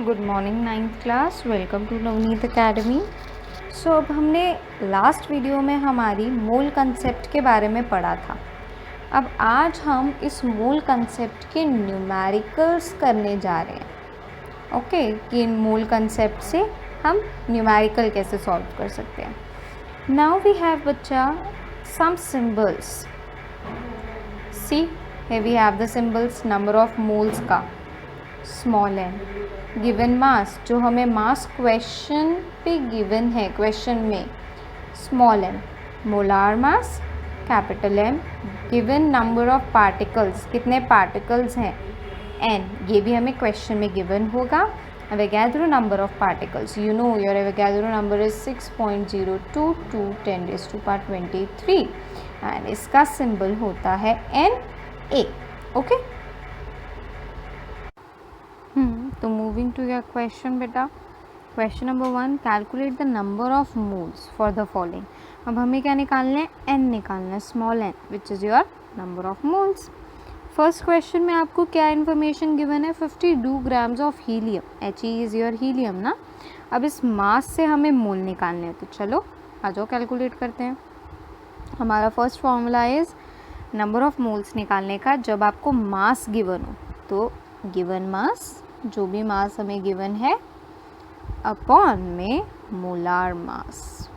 Good morning 9th class, welcome to Navneet academy. So अब हमने last video में हमारी मोल कंसेप्ट के बारे में पढ़ा था। अब आज हम इस मोल कंसेप्ट के न्यूमेरिकल्स करने जा रहे हैं। ओके, कि इन मोल कंसेप्ट से हम न्यूमेरिकल कैसे सॉल्व कर सकते हैं। नाउ वी हैव बच्चा some symbols. See, here we have the symbols, number of moles का स्मॉल एन, गिवन मास, जो हमें मास क्वेश्चन पे गिवन है, क्वेश्चन में small M, molar mass capital M, given number of particles, कितने particles हैं N, ये भी हमें क्वेश्चन में गिवन होगा। Avogadro number of particles, you know your Avogadro number is 6.02 to 10⁻23 and इसका सिंबल होता है एन ए। ओके, तो मूविंग टू योर क्वेश्चन बेटा, question number 1, calculate the number of moles for the following. अब हमें क्या निकालना है, एन निकालना है, small n, which is your number of moles. First question में आपको क्या इन्फॉर्मेशन गिवन है, 52 grams of helium, H E is your helium ना। अब इस मास से हमें मोल निकालने हैं, तो चलो आ जाओ कैलकुलेट करते हैं। हमारा first formula is number of moles निकालने का जब आपको मास गिवन हो, तो गिवन मास, जो भी मास हमें गिवन है, अपॉन में मोलार मास।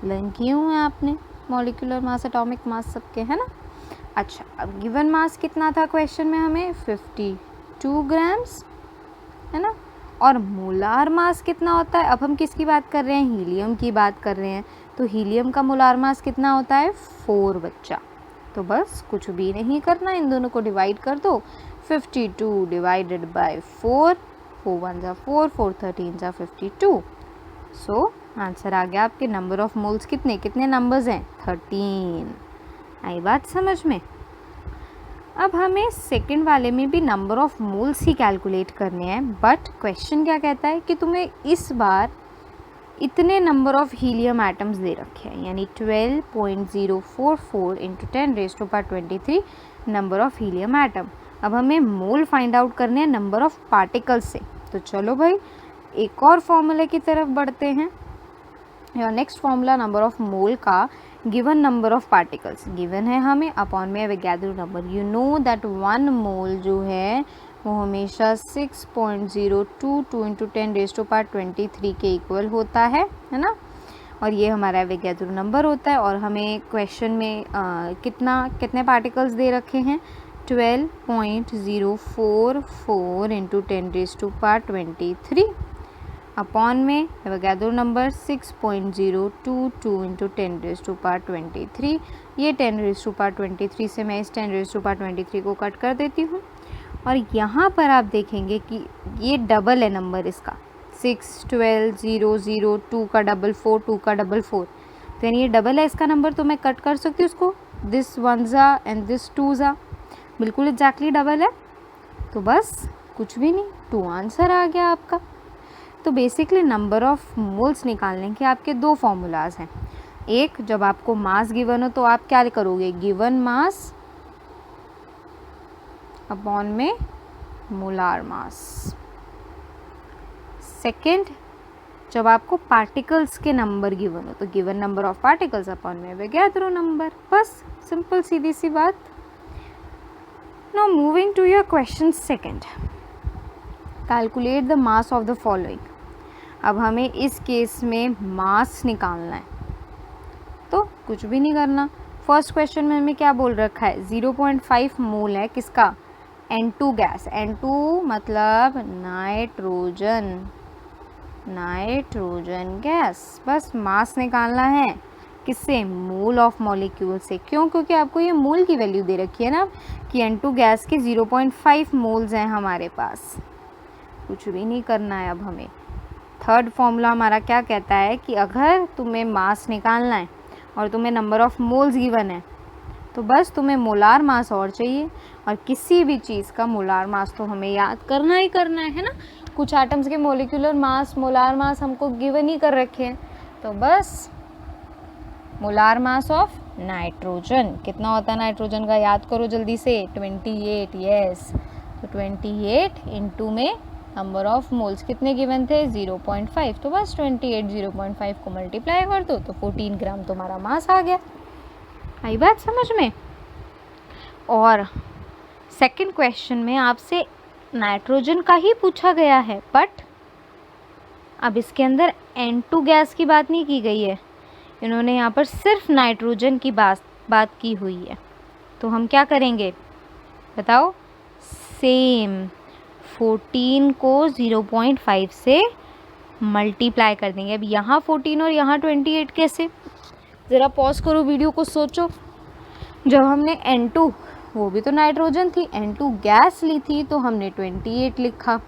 लर्न किए हुए हैं आपने मॉलिक्यूलर मास, एटॉमिक मास सबके, है ना। अच्छा, अब गिवन मास कितना था क्वेश्चन में हमें, 52 ग्राम्स, है ना। और मोलार मास कितना होता है, अब हम किसकी बात कर रहे हैं, हीलियम की बात कर रहे हैं, तो हीलियम का मोलार मास कितना होता है, 4 बच्चा। तो बस कुछ भी नहीं करना, इन दोनों को डिवाइड कर दो, 52 डिवाइडेड बाय 4, 4 1 जा 4, 4 13 जा 52। सो आंसर आ गया आपके नंबर ऑफ मोल्स कितने, कितने नंबर्स हैं, 13। आई बात समझ में। अब हमें सेकंड वाले में भी number of moles he calculate करने हैं, बट क्वेश्चन क्या कहता है कि तुम्हें इस बार इतने number of helium atoms they रखे हैं, यानी 12.044 into 10⁻23 number of helium atom. अब हमें मोल फाइंड आउट करने हैं नंबर ऑफ पार्टिकल्स से, तो चलो भाई एक और फॉर्मूले की तरफ बढ़ते हैं। Your next formula number of mole का, given number of particles given है हमें, अपॉन में Avogadro number. You know that 1 mole जो है वो हमेशा 6.022 इंटू 10⁻23 के इक्वल होता है ना। और ये हमारा एवोगैड्रो नंबर होता है, और हमें क्वेश्चन में कितने पार्टिकल्स दे रखे हैं, 12.044 इंटू 10⁻23 अपॉन में एवोगैड्रो नंबर 6.022 इंटू 10⁻23। ये 10⁻23 से मैं इस 10⁻23 को कट कर देती हूँ, और यहाँ पर आप देखेंगे कि ये डबल है नंबर इसका, 6 12 0 0 2 का डबल 4 2 का डबल 4, तो यानी ये डबल है इसका नंबर, तो मैं कट कर सकती हूँ उसको, दिस 1 ज़ा एंड दिस 2 ज़ा, बिल्कुल एग्जैक्टली डबल है, तो बस कुछ भी नहीं, 2 आंसर आ गया आपका। तो बेसिकली नंबर ऑफ मोल्स निकालने के आपके 2 फॉर्मूलाज हैं। एक, जब आपको मास गिवन हो तो आप क्या करोगे, गिवन मास अपॉन में मोलार मास। सेकेंड, जब आपको पार्टिकल्स के नंबर गिवन हो तो given number of particles upon में एवोगैड्रो नंबर। बस सिंपल सीधी सी बात। Now moving to your question second, calculate the mass of the following. अब हमें इस केस में मास निकालना है, तो कुछ भी नहीं करना। फर्स्ट क्वेश्चन में हमें क्या बोल रखा है, 0.5 मोल है किसका, N2 गैस, N2 मतलब नाइट्रोजन गैस। बस मास निकालना है किससे, मोल ऑफ मॉलिक्यूल से। क्यों, क्योंकि आपको ये मोल की वैल्यू दे रखी है ना, कि N2 गैस के 0.5 मोल्स हैं हमारे पास। कुछ भी नहीं करना है अब हमें। थर्ड फॉर्मूला हमारा क्या कहता है कि अगर तुम्हें मास निकालना है और तुम्हें नंबर ऑफ मोल्स गिवन है, तो बस तुम्हें मोलार मास और चाहिए, और किसी भी चीज़ का मोलार मास तो हमें याद करना ही करना है ना। कुछ एटम्स के मॉलिक्यूलर मास, मोलार मास हमको गिवन ही कर रखे हैं, तो बस मोलार मास ऑफ नाइट्रोजन कितना होता है नाइट्रोजन का, याद करो जल्दी से, 28। यस, तो 28 इंटू में नंबर ऑफ मोल्स कितने गिवन थे 0.5, तो बस 28 0.5 को मल्टीप्लाई कर दो तो 14 ग्राम तुम्हारा मास आ गया। आई बात समझ में। और सेकंड क्वेश्चन में आपसे नाइट्रोजन का ही पूछा गया है, बट अब इसके अंदर N2 गैस की बात नहीं की गई है, इन्होंने यहाँ पर सिर्फ नाइट्रोजन की बात की हुई है। तो हम क्या करेंगे बताओ, सेम 14 को 0.5 से मल्टीप्लाई कर देंगे। अब यहाँ 14 और यहाँ 28 कैसे, ज़रा पॉज करो वीडियो को, सोचो। जब हमने N2, वो भी तो नाइट्रोजन थी, N2 गैस ली थी तो हमने 28 लिखा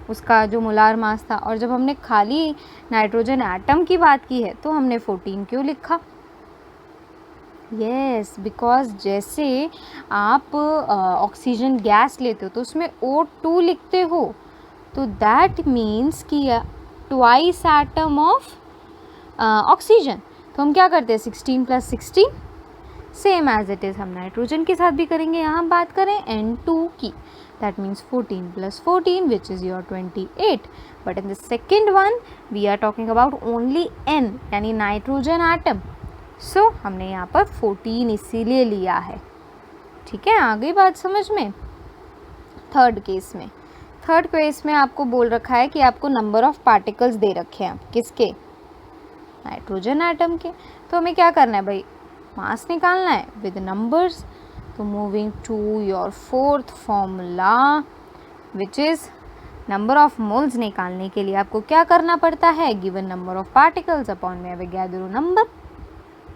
उसका जो मोलार मास था, और जब हमने खाली नाइट्रोजन एटम की बात की है तो हमने 14 क्यों लिखा। यस, बिकॉज जैसे आप ऑक्सीजन गैस लेते हो तो उसमें O2 लिखते हो, तो दैट मीन्स कि ट्वाइस एटम ऑफ ऑक्सीजन। तो हम क्या करते हैं 16 + 16 सेम एज इट इज़ हम नाइट्रोजन के साथ भी करेंगे। यहाँ हम बात करें N2 की, that means 14 + 14 which is your 28, but in the second one we are talking about only N यानी नाइट्रोजन एटम, सो हमने यहाँ पर 14 इसीलिए लिया है। ठीक है, आ गई बात समझ में। थर्ड केस में आपको बोल रखा है कि आपको नंबर ऑफ पार्टिकल्स दे रखे हैं, किसके, नाइट्रोजन एटम के। तो हमें क्या करना है भाई, मास निकालना है विद नंबर्स। तो moving to your fourth formula which is number of moles निकालने के लिए आपको क्या करना पड़ता है, given number of particles upon में एवोगैड्रो नंबर,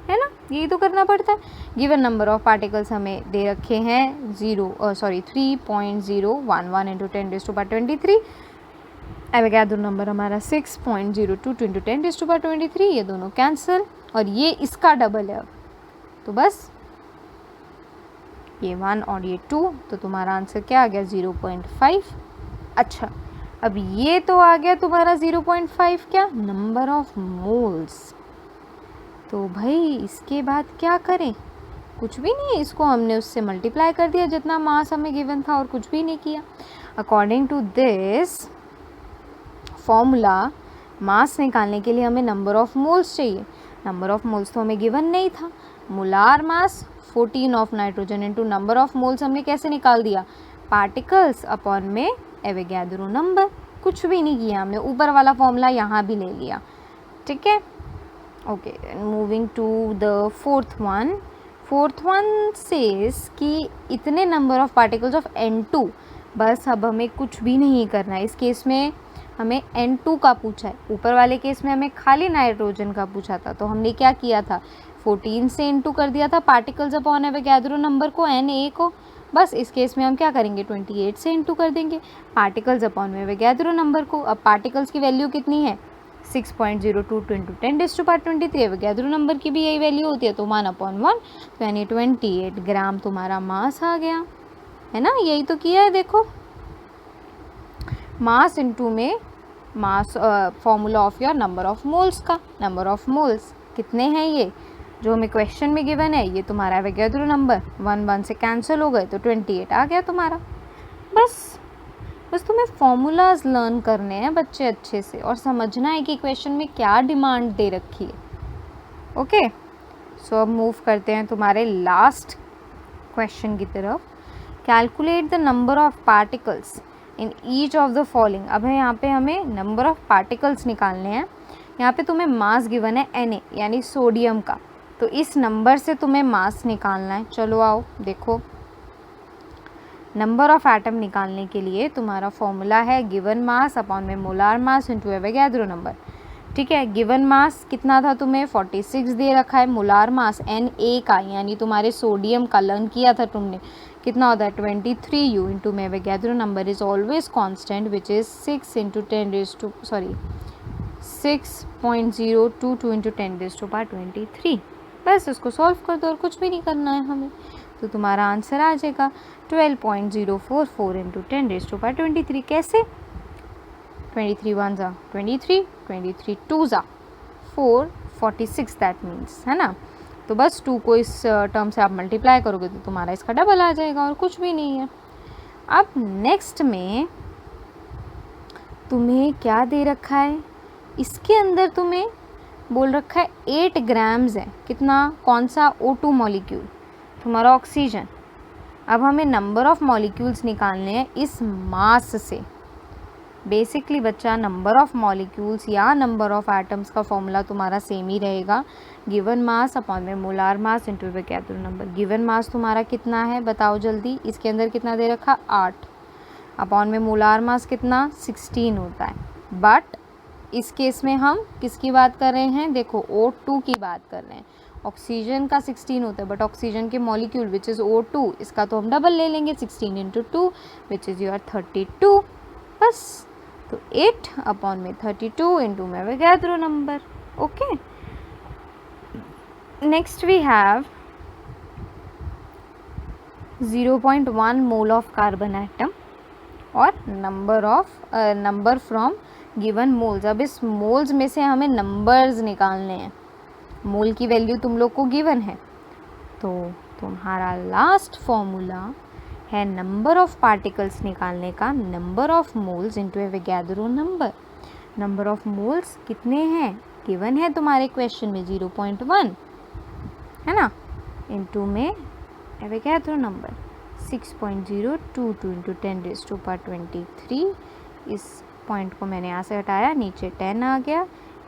है ना, यही तो करना पड़ता है। गिवन नंबर ऑफ पार्टिकल्स हमें दे रखे हैं 3.011 इंटू 10⁻23, एवोगैड्रो नंबर हमारा 6.022 इंटू 10⁻23, ये दोनों कैंसिल और ये इसका डबल है, तो बस ये 1 और ये 2, तो तुम्हारा आंसर क्या आ गया 0.5। अच्छा, अब ये तो आ गया तुम्हारा 0.5 क्या, नंबर ऑफ मोल्स। तो भाई इसके बाद क्या करें, कुछ भी नहीं, इसको हमने उससे मल्टीप्लाई कर दिया जितना मास हमें गिवन था और कुछ भी नहीं किया। According to this formula mass निकालने के लिए हमें नंबर ऑफ मोल्स चाहिए। नंबर ऑफ मोल्स तो हमें गिवन नहीं था, molar mass 14 of nitrogen into number of moles हमने कैसे निकाल दिया, पार्टिकल्स अपॉन में एवोगैड्रो नंबर, कुछ भी नहीं किया हमने, ऊपर वाला फॉर्मूला यहाँ भी ले लिया। ठीक है, okay, moving to the fourth one says कि इतने number of particles of N2, बस अब हमें कुछ भी नहीं करना है। इस केस में हमें N2 का पूछा है, ऊपर वाले केस में हमें खाली नाइट्रोजन का पूछा था, तो हमने क्या किया था 14 से इंटू कर दिया था पार्टिकल्स अपॉन एवोगैड्रो नंबर को, Na को। बस इस केस में हम क्या करेंगे 28 से इंटू कर देंगे पार्टिकल्स अपॉन में एवोगैड्रो नंबर को। अब पार्टिकल्स की वैल्यू कितनी है 6.022 इंटू 10⁻23, एवोगैड्रो नंबर की भी यही वैल्यू होती है, तो 1/1, तो यानी 28 ग्राम तुम्हारा मास आ गया, है ना, यही तो किया है। देखो मास इंटू में मास formula of your number of moles का, नंबर ऑफ मोल्स कितने हैं ये जो हमें क्वेश्चन में गिवन है, ये तुम्हारा एवोगैड्रो नंबर 1 से कैंसिल हो गए तो 28 आ गया तुम्हारा। बस तुम्हें फॉर्मूलाज लर्न करने हैं बच्चे अच्छे से, और समझना है कि क्वेश्चन में क्या डिमांड दे रखी है। ओके, सो अब मूव करते हैं तुम्हारे लास्ट क्वेश्चन की तरफ। Calculate the number of particles in each of the following. अब यहाँ पे हमें नंबर ऑफ पार्टिकल्स निकालने हैं। यहाँ पे तुम्हें मास गिवन है Na यानी सोडियम का, तो इस नंबर से तुम्हें मास निकालना है। चलो आओ देखो, नंबर ऑफ एटम निकालने के लिए तुम्हारा फॉर्मूला है गिवन मास अपॉन में molar mass into Avogadro number. ठीक है, गिवन मास कितना था तुम्हें 46 दे रखा है, मोलार मास Na का यानी तुम्हारे सोडियम का लर्न किया था तुमने, कितना होता है 23U इंटू में Avogadro number is always constant which is 6.022 into 10⁻23। बस इसको सॉल्व कर दो और कुछ भी नहीं करना है हमें, तो तुम्हारा आंसर आ जाएगा 12.044 इंटू 10⁻23। कैसे 23 1 ज़ा 23, 23 2 ज़ा 4, 46 दैट मीन्स, है ना। तो बस 2 को इस टर्म से आप मल्टीप्लाई करोगे तो तुम्हारा इसका डबल आ जाएगा और कुछ भी नहीं है। अब नेक्स्ट में तुम्हें क्या दे रखा है, इसके अंदर तुम्हें बोल रखा है 8 ग्राम्स है, कितना, कौन सा, O2 मॉलिक्यूल, तुम्हारा ऑक्सीजन। अब हमें नंबर ऑफ़ मॉलिक्यूल्स निकालने हैं इस मास से। बेसिकली बच्चा नंबर ऑफ़ मॉलिक्यूल्स या नंबर ऑफ़ एटम्स का फॉर्मूला तुम्हारा सेम ही रहेगा, गिवन मास अपॉन में molar mass into Avogadro number. Given mass तुम्हारा कितना है बताओ जल्दी, इसके अंदर कितना दे रखा, 8, अपॉन में मोलार मास कितना, 16 होता है। बट इस केस में हम किसकी बात कर रहे हैं, देखो O2 की बात कर रहे हैं। ऑक्सीजन का 16 होता है, बट ऑक्सीजन के मॉलिक्यूल विच इज़ O2, इसका तो हम डबल ले लेंगे, 16 इंटू 2 विच इज़ योर 32, बस। तो 8 अपॉन में 32 इंटू में Avogadro number. Okay, next we have 0.1 mole of carbon atom और नंबर फ्रॉम गिवन मोल्स। अब इस मोल्स में से हमें नंबर्स निकालने हैं, मोल की वैल्यू तुम लोग को गिवन है, तो तुम्हारा लास्ट फॉर्मूला है नंबर ऑफ पार्टिकल्स निकालने का, number of moles into Avogadro number. Number of moles कितने हैं गिवन है तुम्हारे क्वेश्चन में, 0.1 है ना, इंटू में एवोगैड्रो नंबर 6.022 इंटू 10⁻23। इस पॉइंट को मैंने यहाँ से हटाया, नीचे 10 आ गया,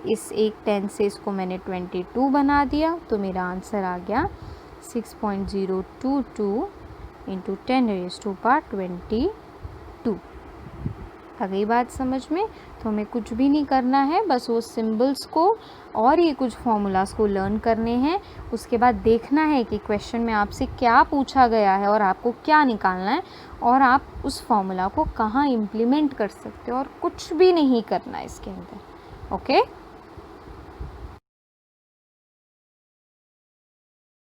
इस एक 10 से इसको मैंने 22 बना दिया, तो मेरा आंसर आ गया 6.022 इंटू 10⁻22। आ गई बात समझ में? तो हमें कुछ भी नहीं करना है, बस वो सिंबल्स को और ये कुछ फॉर्मूलाज को लर्न करने हैं। उसके बाद देखना है कि क्वेश्चन में आपसे क्या पूछा गया है और आपको क्या निकालना है, और आप उस फॉर्मूला को कहाँ इम्प्लीमेंट कर सकते हो, और कुछ भी नहीं करना है इसके अंदर। ओके।